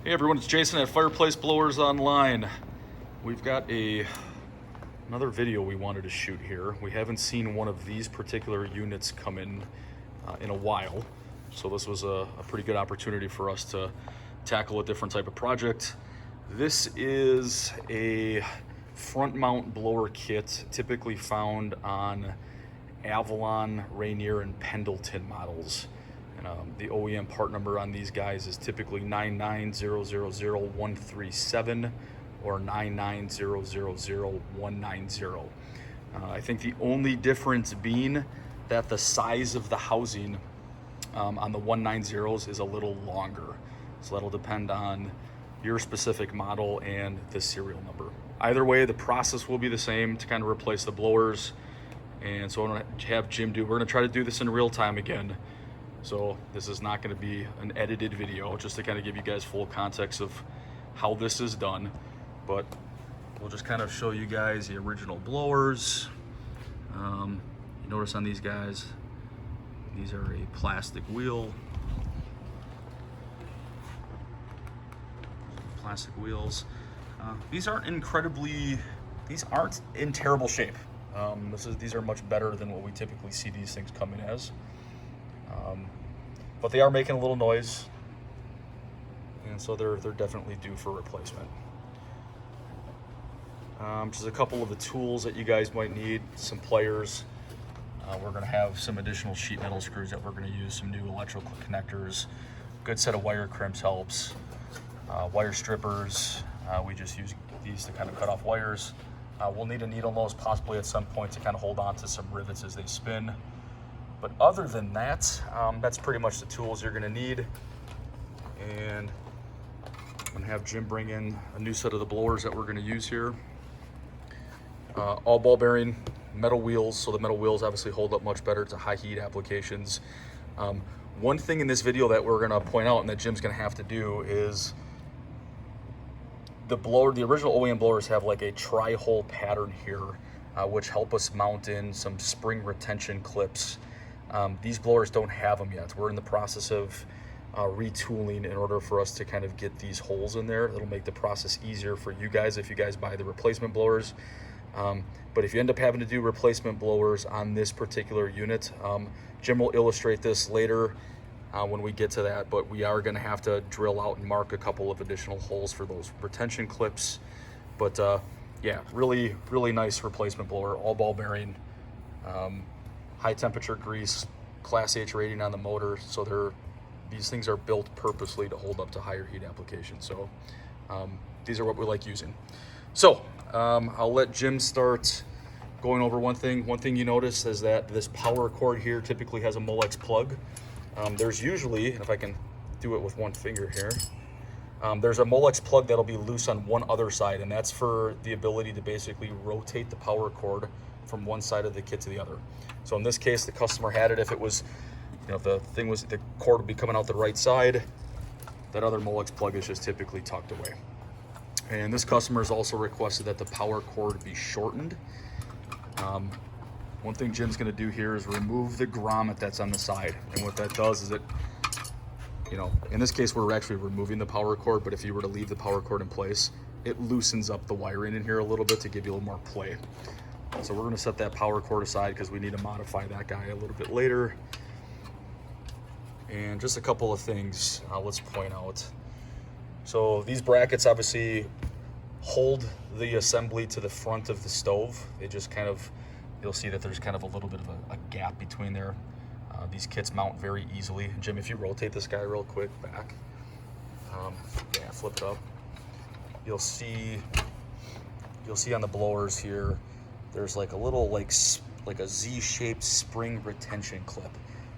Hey everyone, it's Jason at Fireplace Blowers Online. We've got another video we wanted to shoot here. We haven't seen one of these particular units come in a while, so this was a pretty good opportunity for us to tackle a different type of project. This is a front mount blower kit typically found on Avalon, Rainier, and Pendleton models. And the OEM part number on these guys is typically 9900137 or 9900190. I think the only difference being that the size of the housing on the 190s is a little longer. So that'll depend on your specific model and the serial number. Either way, the process will be the same to kind of replace the blowers. And so I'm gonna have Jim we're gonna try to do this in real time again. So this is not going to be an edited video, just to kind of give you guys full context of how this is done. But we'll just kind of show you guys the original blowers. You notice on these guys, these are a plastic wheel. Plastic wheels. These aren't in terrible shape. These are much better than what we typically see these things come in as. But they are making a little noise, and so they're definitely due for replacement. Just a couple of the tools that you guys might need: some pliers. We're going to have some additional sheet metal screws that we're going to use, some new electrical connectors, good set of wire crimps helps, wire strippers. We just use these to kind of cut off wires. We'll need a needle nose possibly at some point to kind of hold on to some rivets as they spin. But other than that, that's pretty much the tools you're gonna need. And I'm gonna have Jim bring in a new set of the blowers that we're gonna use here. All ball bearing, metal wheels, so the metal wheels obviously hold up much better to high heat applications. One thing in this video that we're gonna point out and that Jim's gonna have to do is the original OEM blowers have like a tri-hole pattern here, which help us mount in some spring retention clips. These blowers don't have them yet. We're in the process of retooling in order for us to kind of get these holes in there. It'll make the process easier for you guys if you guys buy the replacement blowers. But if you end up having to do replacement blowers on this particular unit, Jim will illustrate this later when we get to that, but we are going to have to drill out and mark a couple of additional holes for those retention clips. But yeah, really nice replacement blower, all ball bearing. High temperature grease, Class H rating on the motor, so these things are built purposely to hold up to higher heat applications. So these are what we like using. So I'll let Jim start going over one thing. One thing you notice is that this power cord here typically has a Molex plug. There's usually, and if I can do it with one finger here, there's a Molex plug that'll be loose on one other side, and that's for the ability to basically rotate the power cord from one side of the kit to the other. So in this case, the customer had it. If it was, if the cord would be coming out the right side, that other Molex plug is just typically tucked away. And this customer has also requested that the power cord be shortened. One thing Jim's gonna do here is remove the grommet that's on the side. And what that does is in this case, we're actually removing the power cord, but if you were to leave the power cord in place, it loosens up the wiring in here a little bit to give you a little more play. So we're gonna set that power cord aside because we need to modify that guy a little bit later. And just a couple of things let's point out. So these brackets obviously hold the assembly to the front of the stove. They just kind of, you'll see that there's kind of a little bit of a gap between there. These kits mount very easily. Jim, if you rotate this guy real quick back, yeah, flip it up. You'll see on the blowers here, there's like a little like a Z-shaped spring retention clip.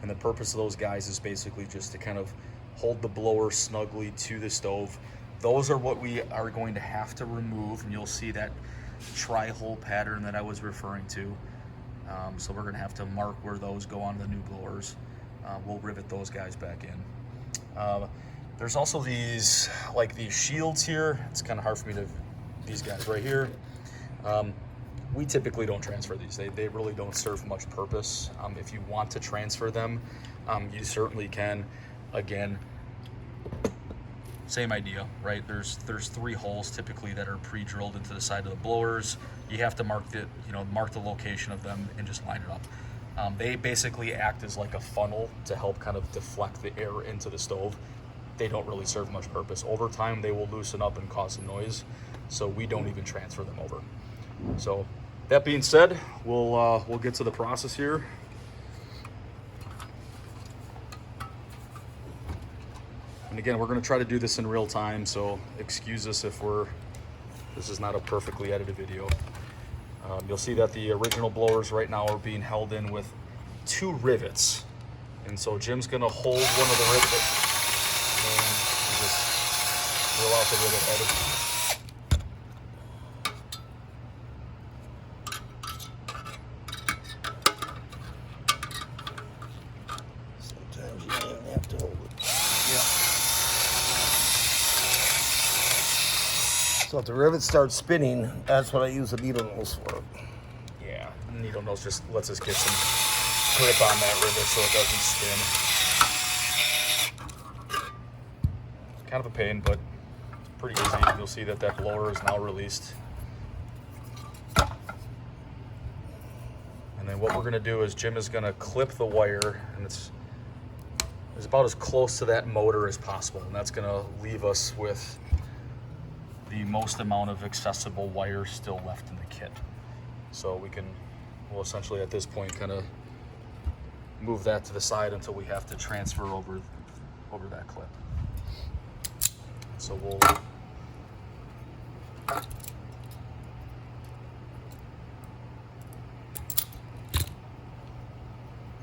And the purpose of those guys is basically just to kind of hold the blower snugly to the stove. Those are what we are going to have to remove, and you'll see that tri-hole pattern that I was referring to. So we're gonna have to mark where those go on the new blowers. We'll rivet those guys back in. There's also these shields here. It's kind of hard for me to, these guys right here. We typically don't transfer these. They really don't serve much purpose. If you want to transfer them, you certainly can. Again, same idea, right? There's 3 holes typically that are pre-drilled into the side of the blowers. You have to mark the location of them and just line it up. They basically act as like a funnel to help kind of deflect the air into the stove. They don't really serve much purpose. Over time, they will loosen up and cause some noise, so we don't even transfer them over. So that being said, we'll get to the process here. And again, we're going to try to do this in real time, so excuse us if this is not a perfectly edited video. You'll see that the original blowers right now are being held in with 2 rivets. And so Jim's going to hold one of the rivets and just drill out the rivet head. Sometimes you don't even have to hold it. Yeah. So if the rivet starts spinning, that's what I use the needle nose for. Yeah, needle nose just lets us get some grip on that rivet so it doesn't spin. It's kind of a pain, but it's pretty easy. You'll see that blower is now released. And then what we're going to do is Jim is going to clip the wire, and it's about as close to that motor as possible, and that's going to leave us with the most amount of accessible wire still left in the kit. So we'll essentially at this point kind of move that to the side until we have to transfer over that clip. So we'll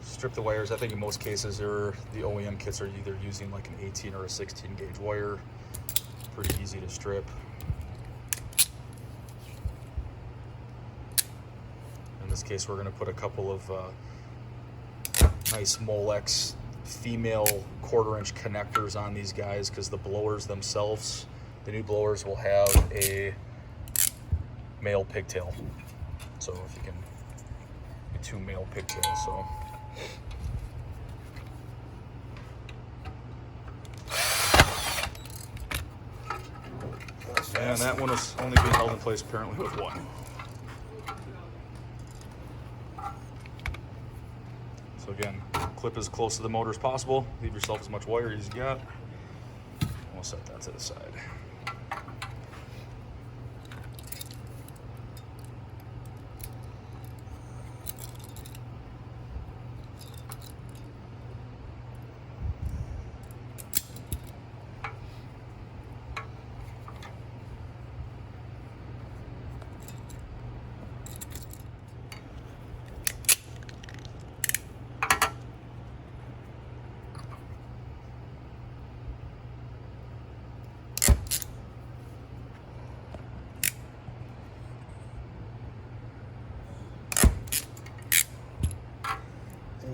strip the wires. I think in most cases the OEM kits are either using like an 18 or a 16 gauge wire. Pretty easy to strip. In this case, we're going to put a couple of nice Molex female 1/4-inch connectors on these guys, because the blowers themselves, the new blowers will have a male pigtail. So if you can, 2 male pigtails. So and that one is only being held in place apparently with 1. So again, clip as close to the motor as possible. Leave yourself as much wire as you got. And we'll set that to the side.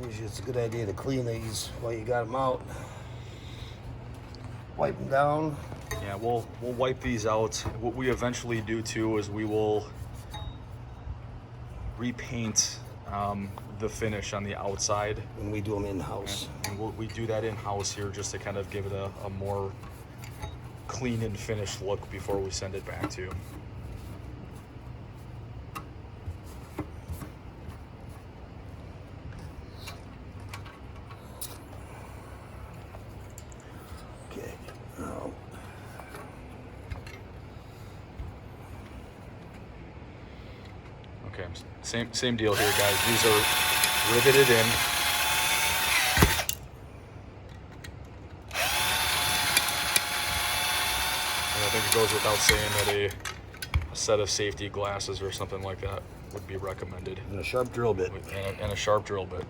Usually it's a good idea to clean these while you got them out. Wipe them down. Yeah, we'll wipe these out. What we eventually do too is we will repaint the finish on the outside When we do them in-house. and we do that in-house here just to kind of give it a more clean and finished look before we send it back to you. Okay. Now, Okay, same deal here, guys. These are riveted in. And I think it goes without saying that a set of safety glasses or something like that would be recommended. and a sharp drill bit. And a sharp drill bit.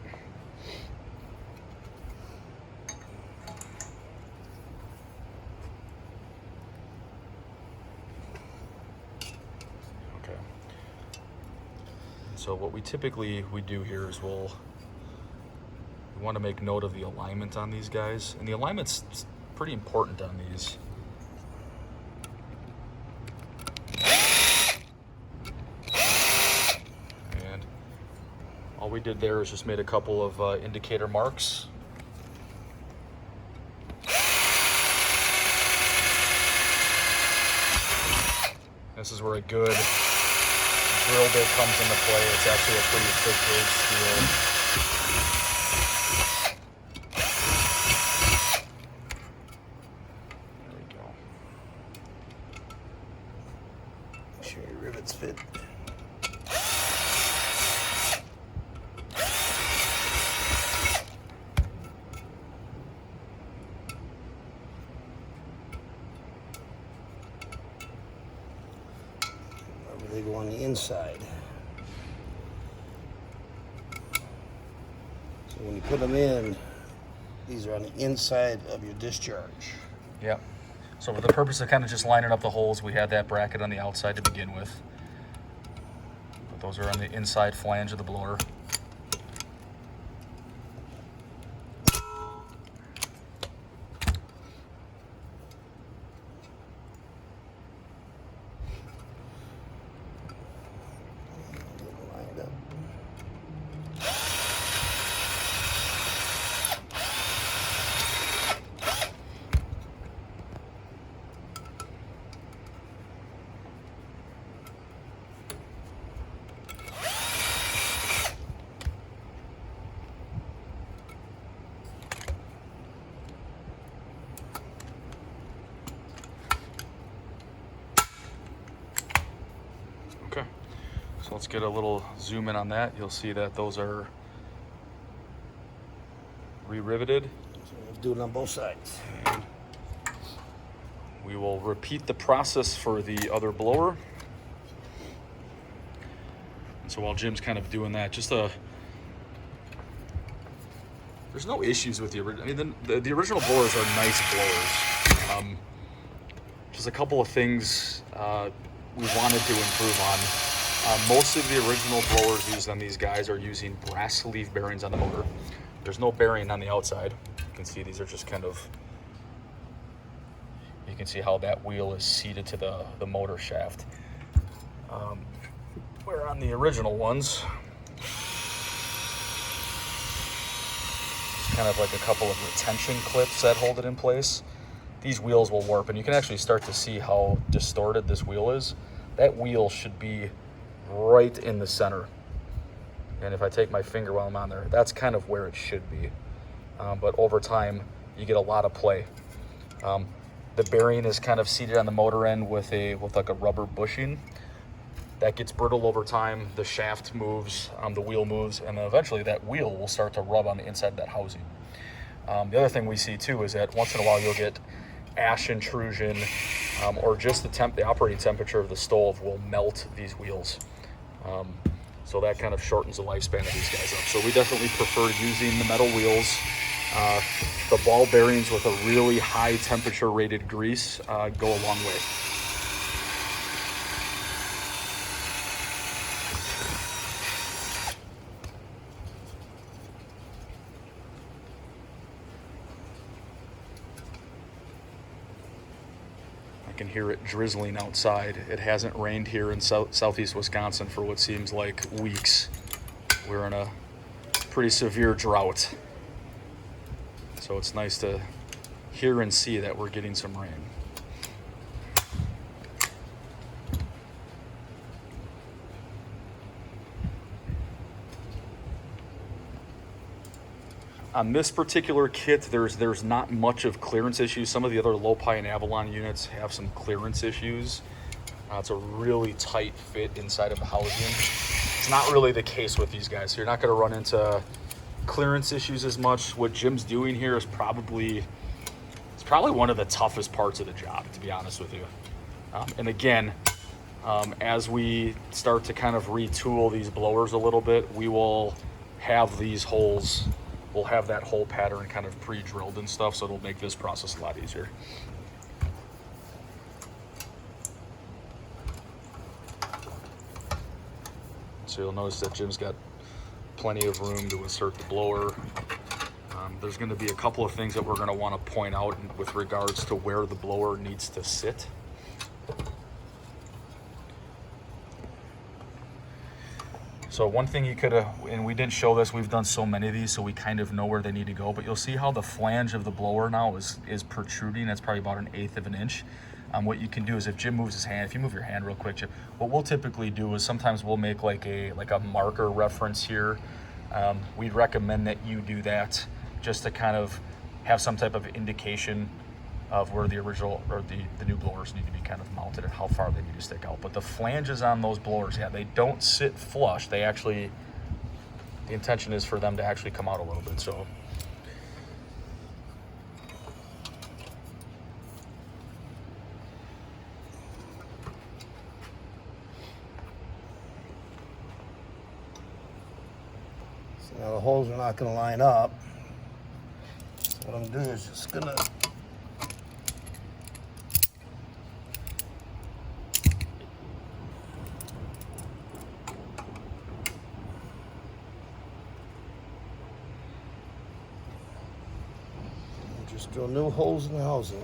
Okay. So what we typically do here is we want to make note of the alignment on these guys, and the alignment's pretty important on these. And all we did there is just made a couple of indicator marks. This is where a good drill bit comes into play. It's actually a pretty thick gauge steel. There we go. Make sure your rivets fit. They go on the inside. So when you put them in, these are on the inside of your discharge. Yep. So for the purpose of kind of just lining up the holes, we had that bracket on the outside to begin with. But those are on the inside flange of the blower. Lined up. Okay. So let's get a little zoom in on that. You'll see that those are re-riveted. So we'll do it on both sides. And we will repeat the process for the other blower. And so while Jim's kind of doing that, there's no issues with the original. I mean, the original blowers are nice blowers. Just a couple of things we wanted to improve on. Most of the original blowers used on these guys are using brass sleeve bearings on the motor. There's no bearing on the outside. You can see these are just kind of, you can see how that wheel is seated to the motor shaft. Where on the original ones, it's kind of like a couple of retention clips that hold it in place. These wheels will warp, and you can actually start to see how distorted this wheel is. That wheel should be right in the center. And if I take my finger while I'm on there, that's kind of where it should be. But over time, you get a lot of play. The bearing is kind of seated on the motor end with like a rubber bushing. That gets brittle over time. The shaft moves, the wheel moves, and then eventually that wheel will start to rub on the inside of that housing. The other thing we see too is that once in a while you'll get ash intrusion, or just the operating temperature of the stove will melt these wheels. So that kind of shortens the lifespan of these guys up. So we definitely prefer using the metal wheels. The ball bearings with a really high temperature rated grease go a long way. I can hear it drizzling outside. It hasn't rained here in southeast Wisconsin for what seems like weeks. We're in a pretty severe drought. So it's nice to hear and see that we're getting some rain. On this particular kit, there's not much of clearance issues. Some of the other Lopi and Avalon units have some clearance issues. It's a really tight fit inside of the housing. It's not really the case with these guys. So you're not going to run into clearance issues as much. What Jim's doing here is probably one of the toughest parts of the job, to be honest with you. And again, as we start to kind of retool these blowers a little bit, we will have these holes. We'll have that hole pattern kind of pre-drilled and stuff, so it'll make this process a lot easier. So you'll notice that Jim's got plenty of room to insert the blower. There's going to be a couple of things that we're going to want to point out with regards to where the blower needs to sit. So one thing you could have, and we didn't show this, we've done so many of these, so we kind of know where they need to go, but you'll see how the flange of the blower now is protruding. That's probably about 1/8 of an inch. what you can do is if Jim moves his hand, if you move your hand real quick, Jim, what we'll typically do is sometimes we'll make like a marker reference here. We'd recommend that you do that just to kind of have some type of indication of where the original or the new blowers need to be kind of mounted and how far they need to stick out. But the flanges on those blowers, yeah, they don't sit flush. They actually, the intention is for them to actually come out a little bit. So now the holes are not going to line up. So what I'm doing is just going to just drill new holes in the housing.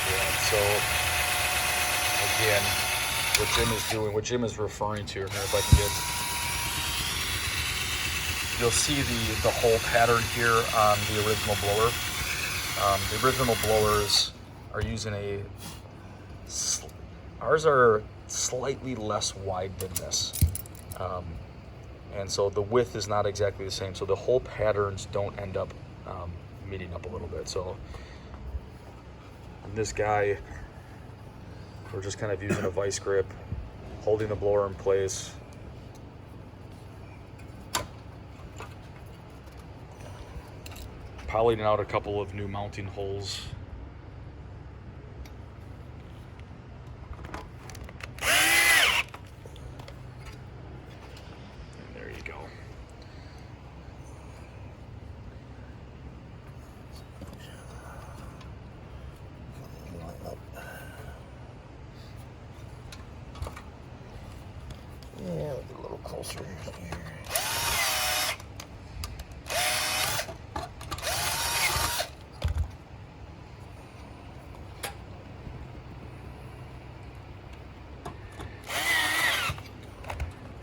yeah, so again, what Jim is doing, what Jim is referring to, and if I can get, you'll see the hole pattern here on the original blower. The original blowers are using ours are slightly less wide than this. And so the width is not exactly the same. So the hole patterns don't end up meeting up a little bit. So this guy, we're just kind of using a vice grip, holding the blower in place. Polying out a couple of new mounting holes. And there you go. Yeah, get a little closer here.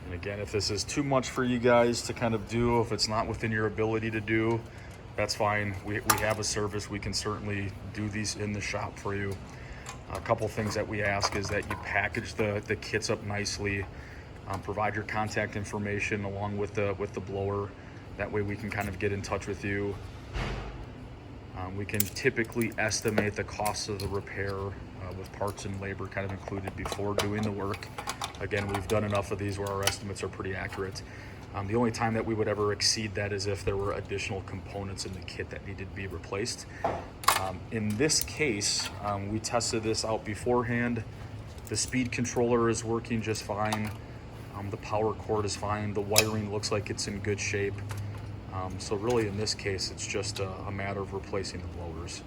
And again, if this is too much for you guys to kind of do, if it's not within your ability to do, that's fine. We have a service. We can certainly do these in the shop for you. A couple things that we ask is that you package the kits up nicely. Provide your contact information along with the blower. That way we can kind of get in touch with you. We can typically estimate the cost of the repair with parts and labor kind of included before doing the work. Again, we've done enough of these where our estimates are pretty accurate. The only time that we would ever exceed that is if there were additional components in the kit that needed to be replaced. In this case, we tested this out beforehand. The speed controller is working just fine. The power cord is fine. The wiring looks like it's in good shape. So really in this case, it's just a matter of replacing the blowers.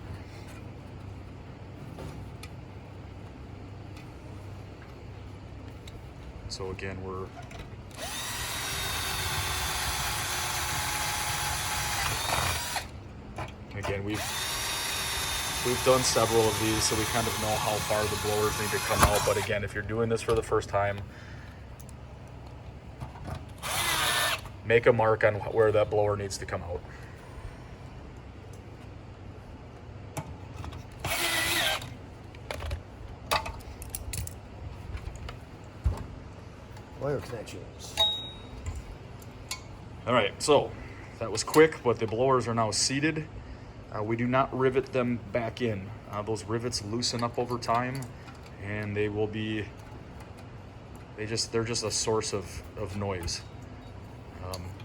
So again, we've done several of these, so we kind of know how far the blowers need to come out. But again, if you're doing this for the first time, make a mark on where that blower needs to come out. Wire connections. All right, so that was quick, but the blowers are now seated. We do not rivet them back in. Those rivets loosen up over time, and they will be, they're just a source of noise.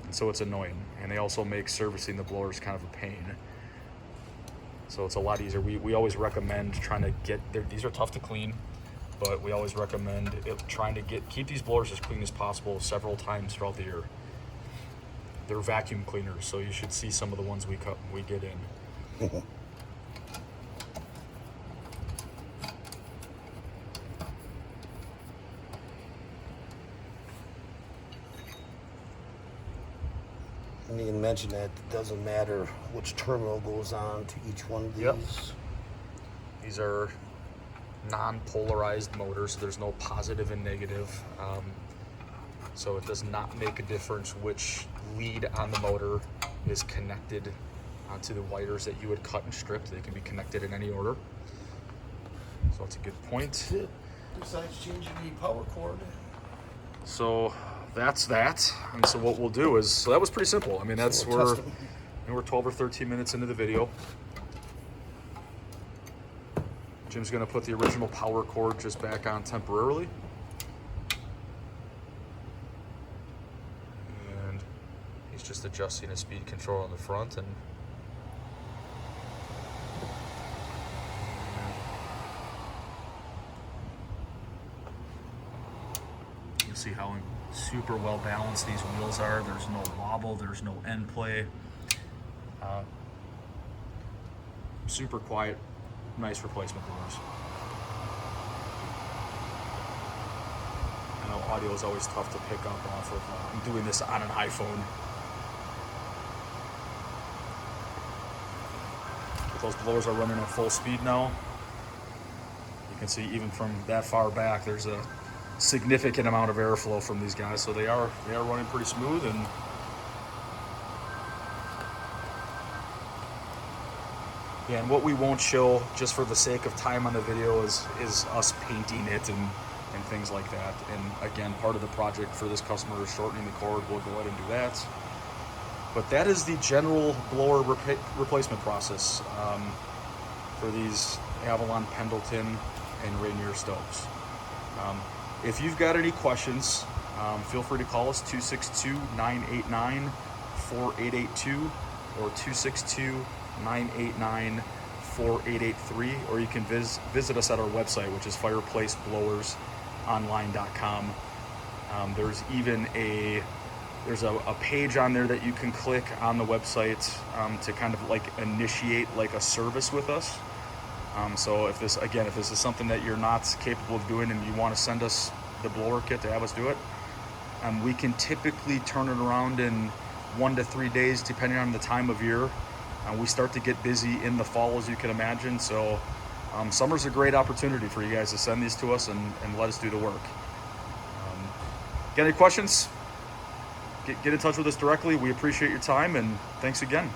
And so it's annoying, and they also make servicing the blowers kind of a pain. So it's a lot easier. We always recommend trying to get, these are tough to clean, but we always recommend trying to keep these blowers as clean as possible several times throughout the year. They're vacuum cleaners, so you should see some of the ones we get in. I need to mention that it doesn't matter which terminal goes on to each one of these. Yep. These are non-polarized motors, so there's no positive and negative. So it does not make a difference which lead on the motor is connected onto the wires that you would cut and strip. They can be connected in any order. So that's a good point. Besides changing the power cord. So that's that. And so what we'll do is, so that was pretty simple. I mean, that's we're 12 or 13 minutes into the video. Jim's gonna put the original power cord just back on temporarily. And he's just adjusting his speed control on the front, and you see how super well balanced these wheels are. There's no wobble, there's no end play. Super quiet, nice replacement doors. I know audio is always tough to pick up off of. I'm doing this on an iPhone. But those blowers are running at full speed now. You can see even from that far back, there's a significant amount of airflow from these guys, so they are running pretty smooth. And yeah, and what we won't show, just for the sake of time on the video, is us painting it and things like that. And again, part of the project for this customer is shortening the cord. We'll go ahead and do that. But that is the general blower replacement process for these Avalon, Pendleton, and Rainier stoves. If you've got any questions, feel free to call us 262-989-4882 or 262-989-4883, or you can visit us at our website, which is fireplaceblowersonline.com. There's even a page on there that you can click on the website to kind of like initiate like a service with us. So if this is something that you're not capable of doing and you want to send us the blower kit to have us do it, we can typically turn it around in 1 to 3 days, depending on the time of year. We start to get busy in the fall, as you can imagine. So summer's a great opportunity for you guys to send these to us and let us do the work. Got any questions? Get in touch with us directly. We appreciate your time, and thanks again.